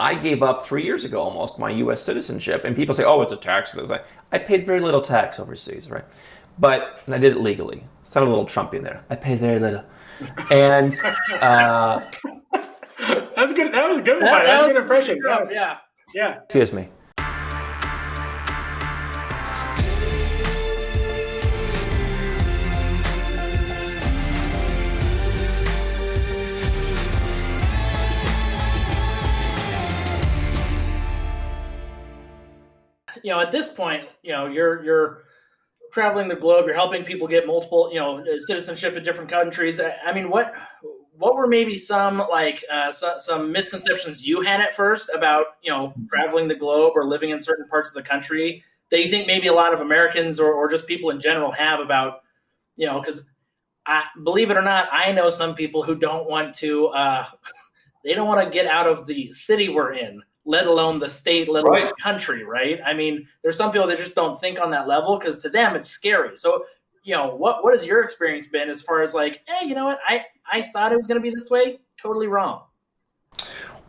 I gave up 3 years ago almost my U.S. citizenship, and people say, "Oh, it's a tax." I paid very little tax overseas, right? And I did it legally. Sound a little Trumpian there. I paid very little, and That's good. That was a good one. That's a good impression. Yeah. Yeah. excuse me. At this point, you're traveling the globe. You're helping people get multiple, citizenship in different countries. I mean, what were maybe some some misconceptions you had at first about traveling the globe or living in certain parts of the country that you think maybe a lot of Americans or just people in general have about because believe it or not, I know some people who don't want to they don't want to get out of the city we're in, let alone the state, let alone the country, right? I mean, there's some people that just don't think on that level because to them it's scary. So, what has your experience been as far as like, hey, you know what? I thought it was going to be this way. Totally wrong.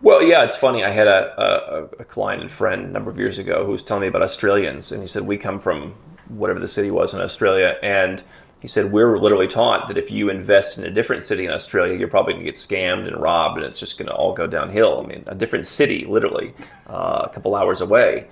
Well, yeah, it's funny. I had a client and friend a number of years ago who was telling me about Australians, and he said, we come from whatever the city was in Australia, and he said, we're literally taught that if you invest in a different city in Australia, you're probably going to get scammed and robbed, and it's just going to all go downhill. I mean, a different city, literally, a couple hours away.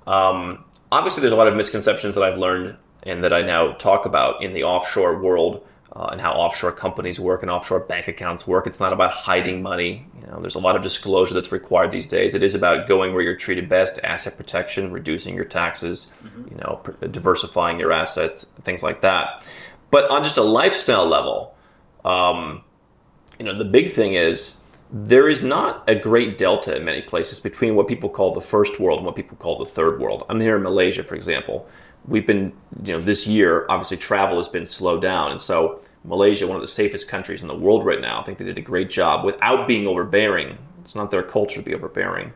Obviously, there's a lot of misconceptions that I've learned and that I now talk about in the offshore world and how offshore companies work and offshore bank accounts work. It's not about hiding money. There's a lot of disclosure that's required these days. It is about going where you're treated best, asset protection, reducing your taxes, diversifying your assets, things like that. But on just a lifestyle level, the big thing is there is not a great delta in many places between what people call the first world and what people call the third world. I'm here in Malaysia, for example. We've been, this year, obviously travel has been slowed down. And so Malaysia, one of the safest countries in the world right now, I think they did a great job without being overbearing. It's not their culture to be overbearing.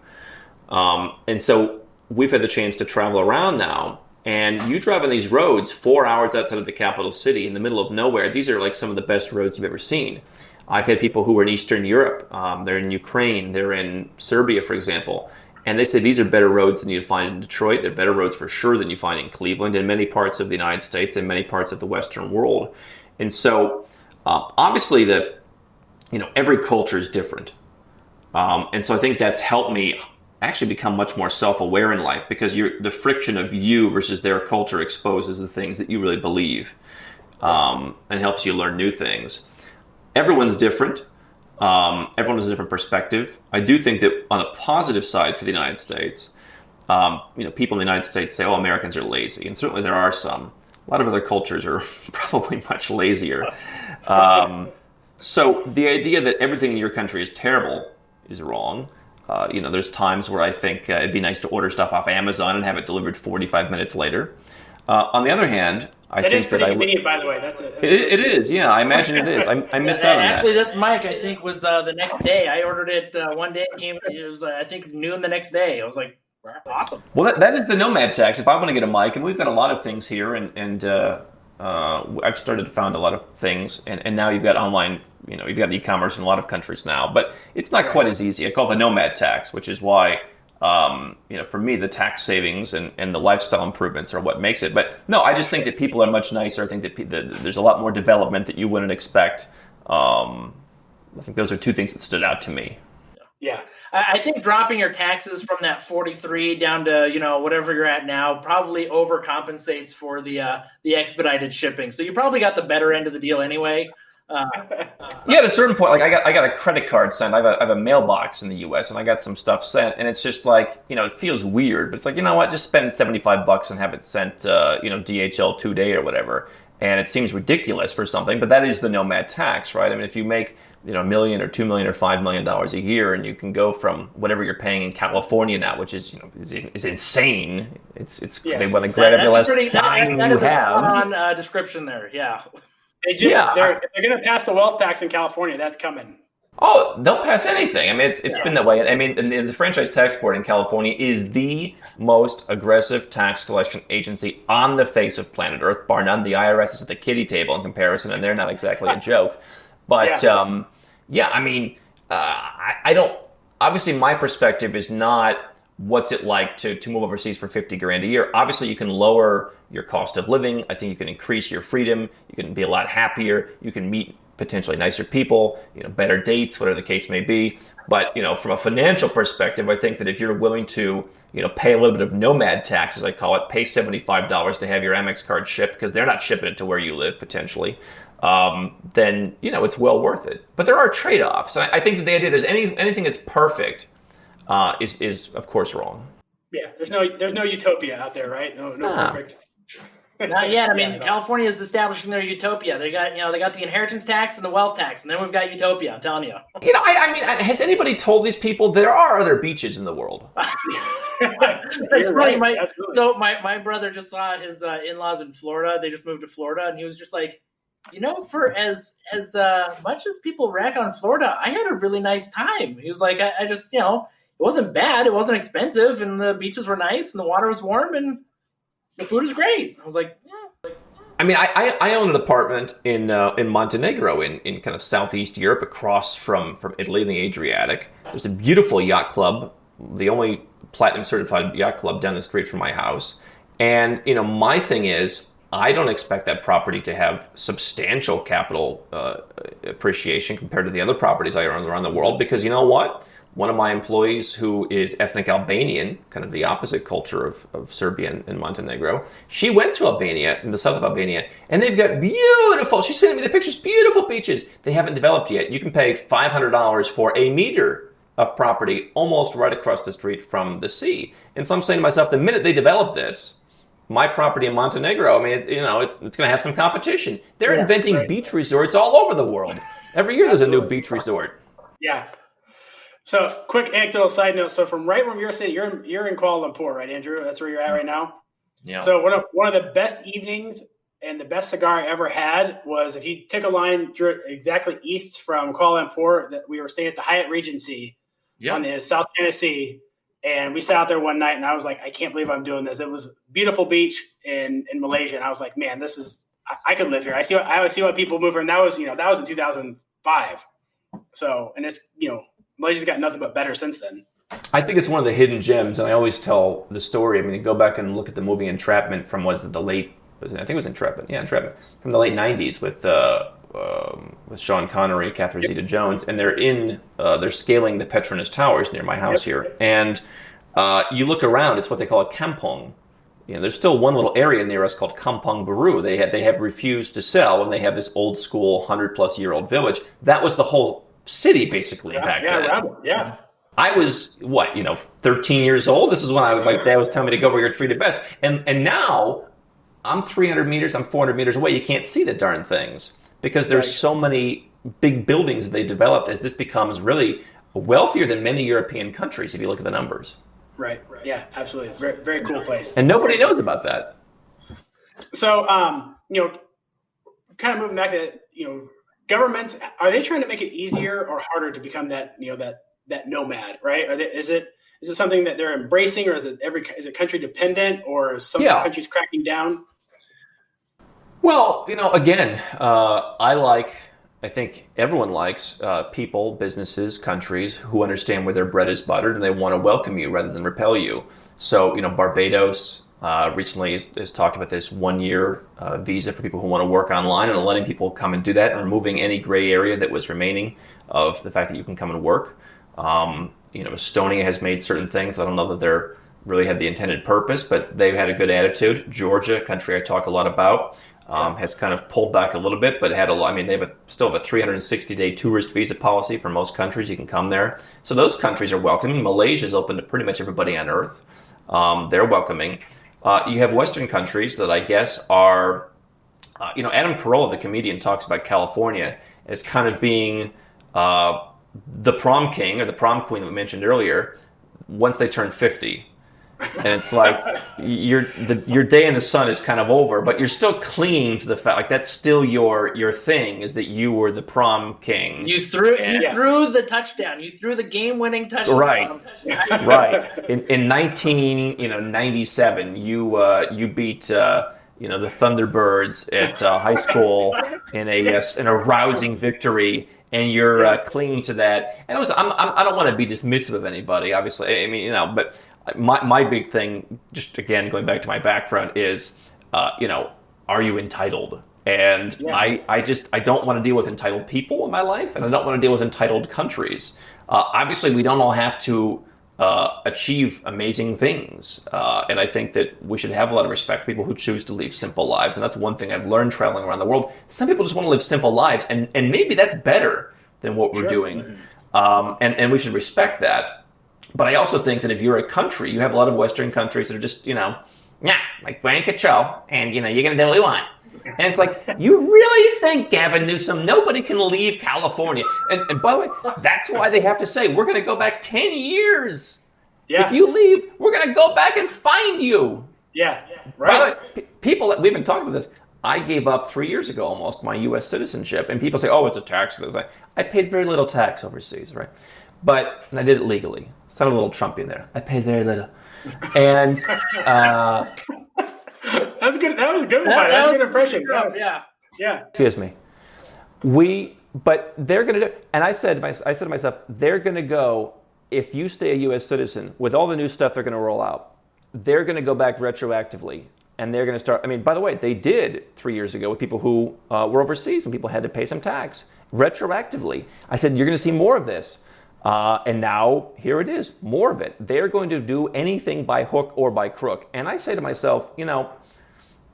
And so we've had the chance to travel around now. And you drive on these roads 4 hours outside of the capital city in the middle of nowhere. These are like some of the best roads you've ever seen. I've had people who are in Eastern Europe. They're in Ukraine. They're in Serbia, for example. And they say these are better roads than you'd find in Detroit. They're better roads for sure than you find in Cleveland, in many parts of the United States, and many parts of the Western world. And so obviously every culture is different. And so I think that's helped me actually become much more self-aware in life because the friction of you versus their culture exposes the things that you really believe and helps you learn new things. Everyone's different. Everyone has a different perspective. I do think that on the positive side for the United States, people in the United States say, oh, Americans are lazy. And certainly there are some. A lot of other cultures are probably much lazier. So the idea that everything in your country is terrible is wrong. There's times where I think it'd be nice to order stuff off Amazon and have it delivered 45 minutes later. On the other hand, I think that convenient, by the way. It is, yeah. I imagine it is. I missed out on that. Actually, this mic, I think, was the next day. I ordered it one day. It was, I think, noon the next day. I was like, awesome. Well, that is the Nomad tax. If I want to get a mic, and we've got a lot of things here, and I've started to found a lot of things, and now you've got online. You've got e-commerce in a lot of countries now, but it's not quite as easy. I call it the Nomad tax, which is why, for me, the tax savings and the lifestyle improvements are what makes it. But no, I just think that people are much nicer. I think that there's a lot more development that you wouldn't expect. I think those are two things that stood out to me. Yeah, I think dropping your taxes from that 43 down to whatever you're at now probably overcompensates for the expedited shipping. So you probably got the better end of the deal anyway. Yeah, at a certain point, like I got a credit card sent. I have a mailbox in the U.S. and I got some stuff sent, and it's just like it feels weird, but it's like what, just spend $75 and have it sent DHL 2-day or whatever. And it seems ridiculous for something, but that is the Nomad tax, right? I mean, if you make $1 million or $2 million or $5 million a year, and you can go from whatever you're paying in California now, which is is insane. It's yes. They want to grab every last dime you have. On description there, yeah. They're going to pass the wealth tax in California. That's coming. Oh, they'll pass anything. I mean, it's been that way. I mean, the Franchise Tax Board in California is the most aggressive tax collection agency on the face of planet Earth, bar none. The IRS is at the kiddie table in comparison, and they're not exactly a joke. But I mean, I obviously my perspective is not what's it like to move overseas for 50 grand a year. Obviously, you can lower your cost of living. I think you can increase your freedom. You can be a lot happier. You can meet potentially nicer people, better dates, whatever the case may be. But, from a financial perspective, I think that if you're willing to, pay a little bit of nomad tax, as I call it, pay $75 to have your Amex card shipped because they're not shipping it to where you live potentially, then, it's well worth it. But there are trade-offs. I think that the idea there's anything that's perfect is of course wrong. Yeah, there's no utopia out there, right? No perfect. Not yet. I mean, California is establishing their utopia. They got the inheritance tax and the wealth tax, and then we've got utopia. I'm telling you. I mean, has anybody told these people there are other beaches in the world? That's right. My brother just saw his in-laws in Florida. They just moved to Florida, and he was just like, for as much as people rack on Florida, I had a really nice time. He was like, I just, it wasn't bad. It wasn't expensive, and the beaches were nice, and the water was warm, and the food is great. I was like, yeah. I mean, I own an apartment in Montenegro in kind of southeast Europe, across from Italy in the Adriatic. There's a beautiful yacht club, the only platinum certified yacht club down the street from my house. And my thing is, I don't expect that property to have substantial capital appreciation compared to the other properties I own around the world, because you know what? One of my employees, who is ethnic Albanian, kind of the opposite culture of Serbia and Montenegro, she went to Albania, in the south of Albania, and they've got beautiful, she's sending me the pictures, beautiful beaches. They haven't developed yet. You can pay $500 for a meter of property almost right across the street from the sea. And so I'm saying to myself, the minute they develop this, my property in Montenegro, I mean, it's going to have some competition. They're inventing beach resorts all over the world. Every year there's a new beach resort. Yeah. So, quick anecdotal side note. So, from right where you're sitting, you're in Kuala Lumpur, right, Andrew? That's where you're at right now. Yeah. So, one of the best evenings and the best cigar I ever had was if you take a line exactly east from Kuala Lumpur. That we were staying at the Hyatt Regency on the South Tennessee, and we sat out there one night, and I was like, I can't believe I'm doing this. It was a beautiful beach in Malaysia, and I was like, man, this is I could live here. I always see what people move here, and that was in 2005. So, and it's Malaysia's got nothing but better since then. I think it's one of the hidden gems, and I always tell the story. I mean, you go back and look at the movie Entrapment from I think it was Entrapment. Yeah, Entrapment from the late '90s with Sean Connery, Catherine Zeta-Jones, and they're scaling the Petronas Towers near my house here, and you look around. It's what they call a kampong. There's still one little area near us called Kampong Baru. They have refused to sell, and they have this old school 100-plus-year-old village. That was the whole city basically back then. Yeah. I was 13 years old. This is when my dad was telling me to go where you're treated best. And now I'm 300 meters, I'm 400 meters away. You can't see the darn things because there's so many big buildings that they developed, as this becomes really wealthier than many European countries if you look at the numbers. Right. Yeah, absolutely. It's a very, very cool place. And nobody knows about that. So, kind of moving back to governments, are they trying to make it easier or harder to become that nomad, right? Is it something that they're embracing, or is it country dependent, or is some countries cracking down? Well, again, I think everyone likes people, businesses, countries who understand where their bread is buttered and they want to welcome you rather than repel you. So, Barbados recently has talked about this 1-year visa for people who want to work online, and letting people come and do that, and removing any gray area that was remaining of the fact that you can come and work. Estonia has made certain things. I don't know that they're really had the intended purpose, but they've had a good attitude. Georgia, a country I talk a lot about, has kind of pulled back a little bit, but they still have a 360-day tourist visa policy for most countries. You can come there. So those countries are welcoming. Malaysia is open to pretty much everybody on earth. They're welcoming. You have Western countries that I guess are, Adam Carolla, the comedian, talks about California as kind of being the prom king or the prom queen that we mentioned earlier once they turn 50. And it's like your day in the sun is kind of over, but you're still clinging to the fact, like that's still your thing, is that you were the prom king. You threw the touchdown. You threw the game-winning touchdown. Right. In 1997, you beat the Thunderbirds at high school in a rousing victory. and you're clinging to that. And also, I don't want to be dismissive of anybody, obviously. I mean, but my big thing, just again going back to my background, is are you entitled? And I don't want to deal with entitled people in my life, and I don't want to deal with entitled countries. Obviously, we don't all have to achieve amazing things, and I think that we should have a lot of respect for people who choose to live simple lives. And that's one thing I've learned traveling around the world. Some people just want to live simple lives, and maybe that's better than what we're doing, and we should respect that. But I also think that if you're a country, you have a lot of Western countries that are just like we're in control, and you're going to do what we want. And it's like, you really think, Gavin Newsom, nobody can leave California? And by the way, that's why they have to say, we're going to go back 10 years. Yeah. If you leave, we're going to go back and find you. Yeah, right. People, we've been talking about this. I gave up 3 years ago almost my U.S. citizenship. And people say, oh, it's a tax. I paid very little tax overseas, right? And I did it legally. Sounded a little Trumpian there. I paid very little. And... That's good. That was a good one. That's a good impression. Yeah. Excuse me. But they're going to do. And I said to myself, they're going to go. If you stay a U.S. citizen, with all the new stuff they're going to roll out, they're going to go back retroactively, and they're going to start. I mean, by the way, they did 3 years ago with people who were overseas, and people had to pay some tax retroactively. I said, you're going to see more of this. And now here it is, more of it. They're going to do anything by hook or by crook. And I say to myself,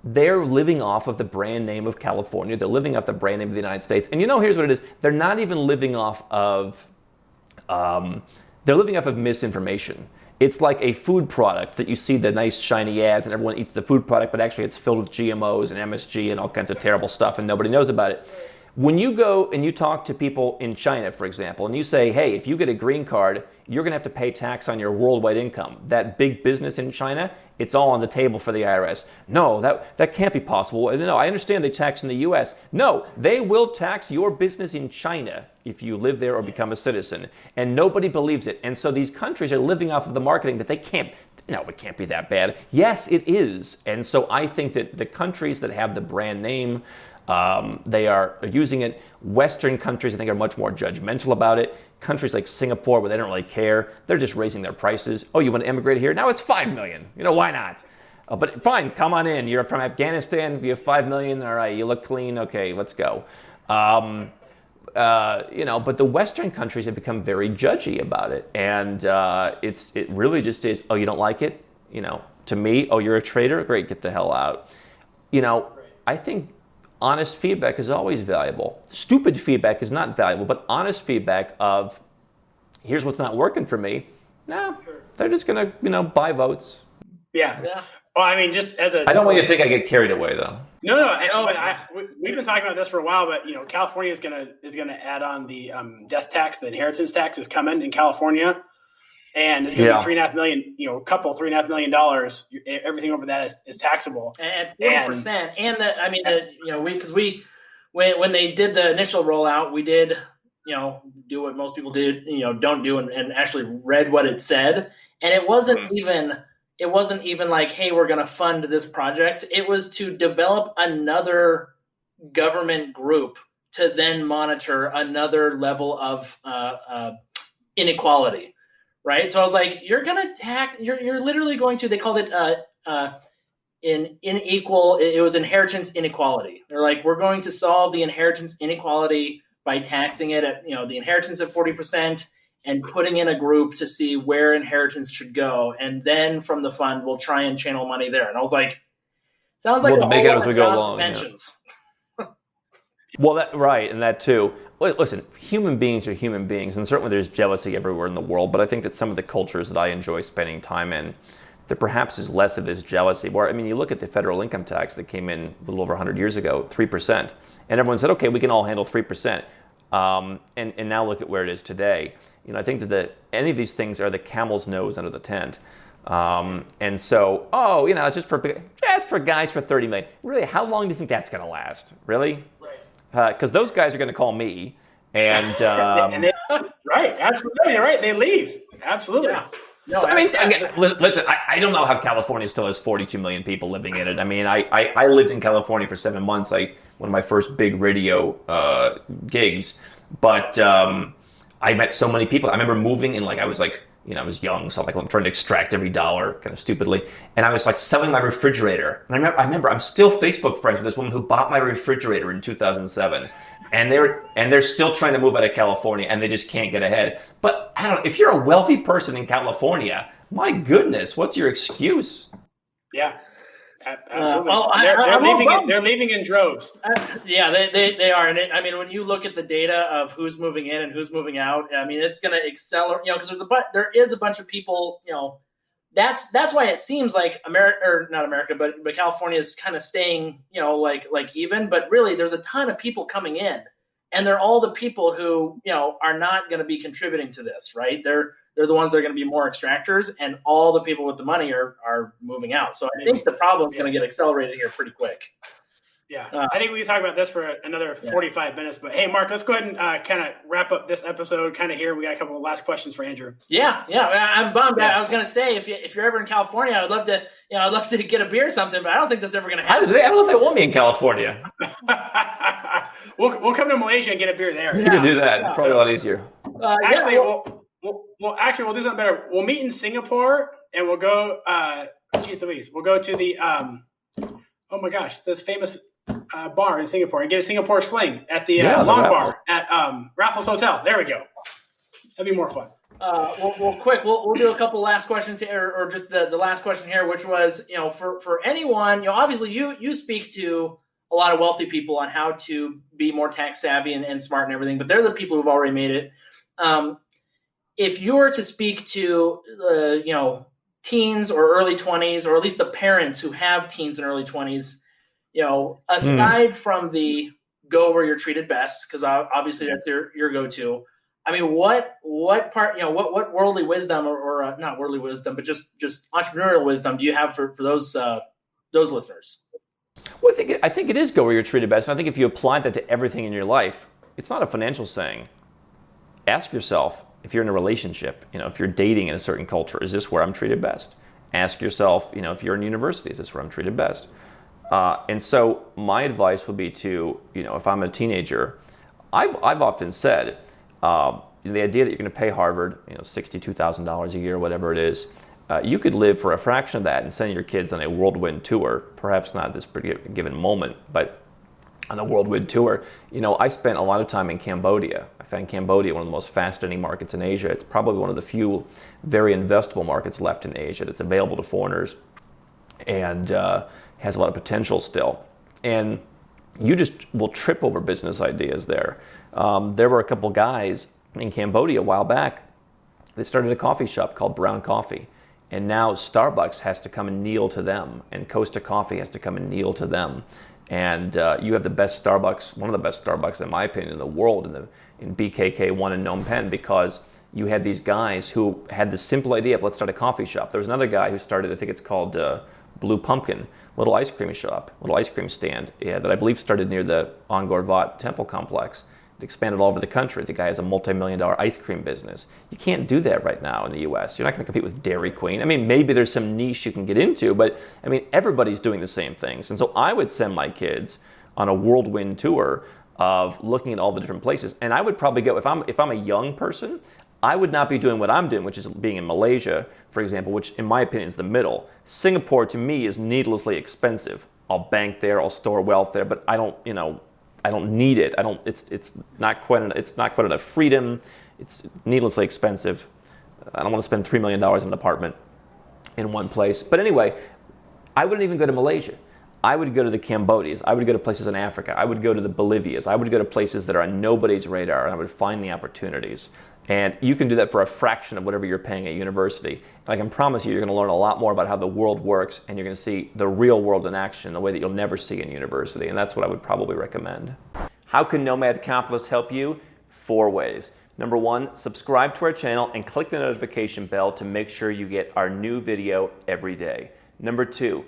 they're living off of the brand name of California. They're living off the brand name of the United States. And here's what it is. They're not even living off of, they're living off of misinformation. It's like a food product that you see the nice shiny ads and everyone eats the food product, but actually it's filled with GMOs and MSG and all kinds of terrible stuff and nobody knows about it. When you go and you talk to people in China, for example, and you say, hey, if you get a green card, you're going to have to pay tax on your worldwide income. That big business in China, it's all on the table for the IRS. No, that can't be possible. No, I understand they tax in the U.S. No, they will tax your business in China if you live there or become a citizen. And nobody believes it. And so these countries are living off of the marketing that it can't be that bad. Yes, it is. And so I think that the countries that have the brand name, they are using it. Western countries, I think, are much more judgmental about it. Countries like Singapore, where they don't really care, they're just raising their prices. Oh, you want to immigrate here? Now it's $5 million. Why not? But fine, come on in. You're from Afghanistan. You have $5 million. All right, you look clean. Okay, let's go. But the Western countries have become very judgy about it, and it really just is. Oh, you don't like it? To me, oh, you're a traitor. Great, get the hell out. I think honest feedback is always valuable. Stupid feedback is not valuable, but honest feedback of, here's what's not working for me. They're just going to, buy votes. Yeah. Well, I mean, just as a... I don't want you to think I get carried away, though. No. We've been talking about this for a while, but, California is going to add on the death tax. The inheritance tax is coming in California. And it's going to be $3.5 million, $3.5 million. Everything over that is taxable. And 40%. When they did the initial rollout, we did, do what most people did, don't do and actually read what it said. And it wasn't even like, hey, we're going to fund this project. It was to develop another government group to then monitor another level of inequality. Right. So I was like, you're literally going to, they called it it was inheritance inequality. They're like, we're going to solve the inheritance inequality by taxing it at, the inheritance at 40% and putting in a group to see where inheritance should go. And then from the fund, we'll try and channel money there. And I was like, sounds like we'll make it as we go along. Pensions. Well, and that too. Listen, human beings are human beings, and certainly there's jealousy everywhere in the world, but I think that some of the cultures that I enjoy spending time in, there perhaps is less of this jealousy. You look at the federal income tax that came in a little over 100 years ago, 3%, and everyone said, okay, we can all handle 3%, and now look at where it is today. I think that any of these things are the camel's nose under the tent. And so, it's just for guys for 30 million. Really, how long do you think that's going to last? Really? Because those guys are going to call me, and right, absolutely, you're right. They leave, absolutely. Yeah. No, so, listen. I don't know how California still has 42 million people living in it. I lived in California for 7 months. One of my first big radio gigs. But I met so many people. I remember moving and I was I was young, so I'm trying to extract every dollar kind of stupidly. And I was selling my refrigerator. And I remember I'm still Facebook friends with this woman who bought my refrigerator in 2007. And they're still trying to move out of California, and they just can't get ahead. But I don't know, if you're a wealthy person in California, my goodness, what's your excuse? Yeah. Absolutely. They're leaving in droves. Yeah, they are. And when you look at the data of who's moving in and who's moving out, it's going to accelerate. Because there is a bunch of people. That's why it seems like America, or not America, but California is kind of staying, even. But really, there's a ton of people coming in, and they're all the people who are not going to be contributing to this, right? They're the ones that are going to be more extractors, and all the people with the money are moving out. So I think the problem is going to get accelerated here pretty quick. Yeah, I think we can talk about this for another 45 minutes. But hey, Mark, let's go ahead and kind of wrap up this episode kind of here. We got a couple of last questions for Andrew. Yeah, I'm bummed. I was going to say, if you're ever in California, I'd love to get a beer or something, but I don't think that's ever going to happen. I don't know if they want me in California. We'll come to Malaysia and get a beer there. You can do that. It's probably a lot easier. We'll do something better. We'll meet in Singapore, and we'll go. We'll go to the oh my gosh, this famous bar in Singapore and get a Singapore sling at the Long Bar at Raffles Hotel. There we go. That'd be more fun. Quick, we'll do a couple last questions here, or just the last question here, which was, for anyone, obviously you speak to a lot of wealthy people on how to be more tax savvy and smart and everything, but they're the people who've already made it. If you were to speak to teens or early 20s, or at least the parents who have teens and early 20s, aside from the go where you're treated best, because obviously that's your go-to. What part, what worldly wisdom or not worldly wisdom, but just entrepreneurial wisdom do you have for those listeners? Well, I think it is go where you're treated best. And I think if you apply that to everything in your life, it's not a financial saying. Ask yourself, if you're in a relationship, if you're dating in a certain culture, is this where I'm treated best? Ask yourself, if you're in university, is this where I'm treated best? And so my advice would be to, if I'm a teenager, I've often said, the idea that you're going to pay Harvard, $62,000 a year, whatever it is, you could live for a fraction of that and send your kids on a whirlwind tour, perhaps not at this given moment, but on a whirlwind tour. I spent a lot of time in Cambodia. I found Cambodia one of the most fascinating markets in Asia. It's probably one of the few very investable markets left in Asia that's available to foreigners, and has a lot of potential still. And you just will trip over business ideas there. There were a couple guys in Cambodia a while back. They started a coffee shop called Brown Coffee. And now Starbucks has to come and kneel to them, and Costa Coffee has to come and kneel to them. And you have the best Starbucks, one of the best Starbucks, in my opinion, in the world, in BKK1 in Phnom Penh, because you had these guys who had the simple idea of, let's start a coffee shop. There was another guy who started, I think it's called Blue Pumpkin, little ice cream shop, little ice cream stand, that I believe started near the Angkor Wat temple complex. It expanded all over the country. The guy has a multi-million-dollar ice cream business. You can't do that right now in the U.S. You're not going to compete with Dairy Queen. Maybe there's some niche you can get into, but everybody's doing the same things. And so I would send my kids on a whirlwind tour of looking at all the different places. And I would probably go, if I'm a young person, I would not be doing what I'm doing, which is being in Malaysia, for example, which in my opinion is the middle. Singapore to me is needlessly expensive. I'll bank there, I'll store wealth there, but I don't need it. It's not quite enough freedom. It's needlessly expensive. I don't want to spend $3 million in an apartment in one place. But anyway, I wouldn't even go to Malaysia. I would go to the Cambodias. I would go to places in Africa. I would go to the Bolivias. I would go to places that are on nobody's radar, and I would find the opportunities. And you can do that for a fraction of whatever you're paying at university. And I can promise you're going to learn a lot more about how the world works, and you're going to see the real world in action in a way that you'll never see in university. And that's what I would probably recommend. How can Nomad Capitalist help you? 4 ways. Number 1, subscribe to our channel and click the notification bell to make sure you get our new video every day. Number 2,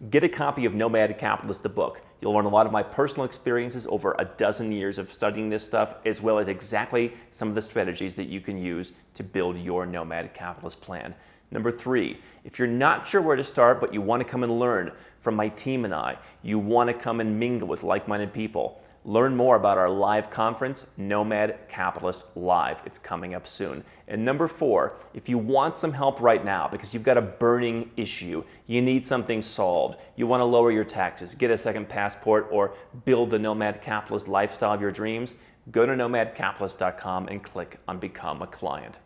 get a copy of Nomad Capitalist, the book. You'll learn a lot of my personal experiences over a dozen years of studying this stuff, as well as exactly some of the strategies that you can use to build your Nomad Capitalist plan. Number 3, if you're not sure where to start, but you want to come and learn from my team and I, you want to come and mingle with like-minded people, learn more about our live conference, Nomad Capitalist Live. It's coming up soon. And number 4, if you want some help right now because you've got a burning issue, you need something solved, you want to lower your taxes, get a second passport, or build the Nomad Capitalist lifestyle of your dreams, go to nomadcapitalist.com and click on Become a Client.